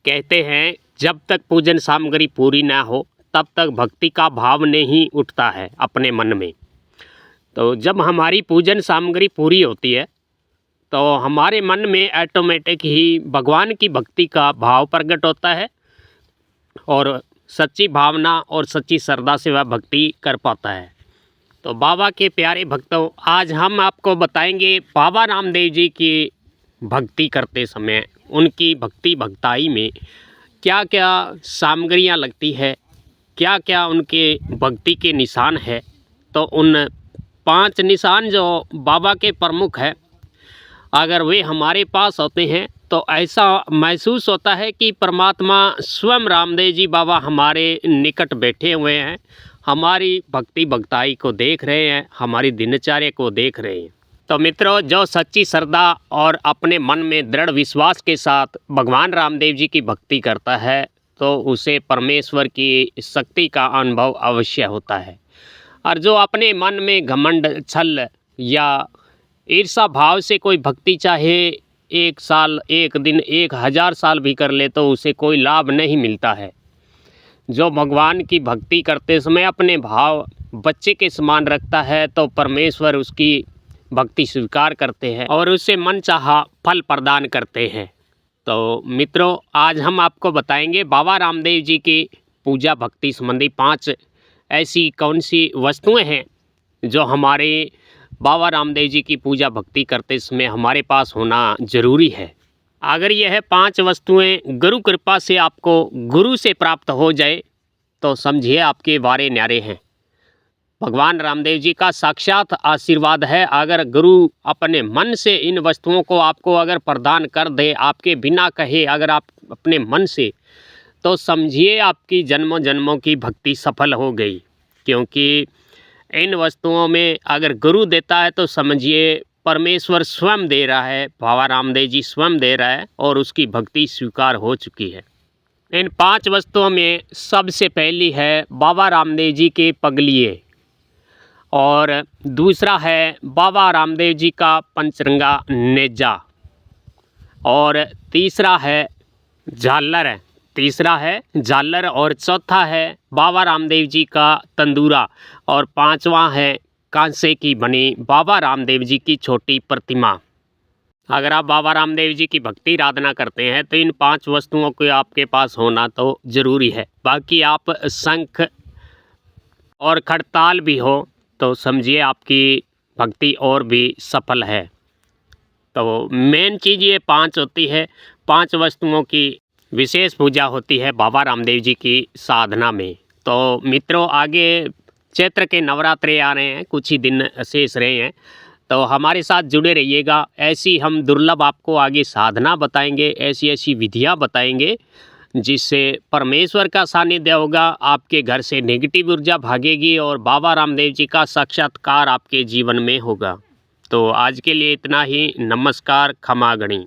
कहते हैं जब तक पूजन सामग्री पूरी ना हो तब तक भक्ति का भाव नहीं उठता है अपने मन में। तो जब हमारी पूजन सामग्री पूरी होती है तो हमारे मन में ऑटोमेटिक ही भगवान की भक्ति का भाव प्रकट होता है और सच्ची भावना और सच्ची श्रद्धा से वह भक्ति कर पाता है। तो बाबा के प्यारे भक्तों, आज हम आपको बताएंगे बाबा रामदेव जी की भक्ति करते समय उनकी भक्ति भक्ताई में क्या क्या सामग्रियाँ लगती है, क्या क्या उनके भक्ति के निशान है। तो उन 5 निशान जो बाबा के प्रमुख है, अगर वे हमारे पास होते हैं तो ऐसा महसूस होता है कि परमात्मा स्वयं रामदेव जी बाबा हमारे निकट बैठे हुए हैं, हमारी भक्ति भक्ताई को देख रहे हैं, हमारी दिनचर्या को देख रहे हैं। तो मित्रों, जो सच्ची श्रद्धा और अपने मन में दृढ़ विश्वास के साथ भगवान रामदेव जी की भक्ति करता है तो उसे परमेश्वर की शक्ति का अनुभव अवश्य होता है। और जो अपने मन में घमंड, छल या ईर्षा भाव से कोई भक्ति चाहे 1 साल, 1 दिन, 1000 साल भी कर ले तो उसे कोई लाभ नहीं मिलता है। जो भगवान की भक्ति करते समय अपने भाव बच्चे के समान रखता है तो परमेश्वर उसकी भक्ति स्वीकार करते हैं और उसे मनचाहा फल प्रदान करते हैं। तो मित्रों, आज हम आपको बताएंगे बाबा रामदेव जी की पूजा भक्ति संबंधी 5 ऐसी कौन सी वस्तुएं हैं जो हमारे बाबा रामदेव जी की पूजा भक्ति करते समय हमारे पास होना ज़रूरी है। अगर यह 5 वस्तुएं गुरु कृपा से आपको गुरु से प्राप्त हो जाए तो समझिए आपके वारे न्यारे हैं। भगवान रामदेव जी का साक्षात आशीर्वाद है। अगर गुरु अपने मन से इन वस्तुओं को आपको अगर प्रदान कर दे, आपके बिना कहे, अगर आप अपने मन से, तो समझिए आपकी जन्मों जन्मों की भक्ति सफल हो गई। क्योंकि इन वस्तुओं में अगर गुरु देता है तो समझिए परमेश्वर स्वयं दे रहा है, बाबा रामदेव जी स्वयं दे रहा है और उसकी भक्ति स्वीकार हो चुकी है। इन 5 वस्तुओं में सबसे पहली है बाबा रामदेव जी के पगलिए, और दूसरा है बाबा रामदेव जी का पंचरंगा नेजा, और तीसरा है झालर, और चौथा है बाबा रामदेव जी का तंदूरा, और 5वां है कांसे की बनी बाबा रामदेव जी की छोटी प्रतिमा। अगर आप बाबा रामदेव जी की भक्ति आराधना करते हैं तो इन 5 वस्तुओं को आपके पास होना तो ज़रूरी है। बाकी आप शंख और खड़ताल भी हो तो समझिए आपकी भक्ति और भी सफल है। तो मेन चीज़ ये 5 होती है। 5 वस्तुओं की विशेष पूजा होती है बाबा रामदेव जी की साधना में। तो मित्रों, आगे चैत्र के नवरात्रे आ रहे हैं, कुछ ही दिन शेष रहे हैं, तो हमारे साथ जुड़े रहिएगा। ऐसी हम दुर्लभ आपको आगे साधना बताएंगे, ऐसी ऐसी विधियां बताएंगे जिससे परमेश्वर का सानिध्य होगा, आपके घर से नेगेटिव ऊर्जा भागेगी और बाबा रामदेव जी का साक्षात्कार आपके जीवन में होगा। तो आज के लिए इतना ही। नमस्कार, खमा गणी।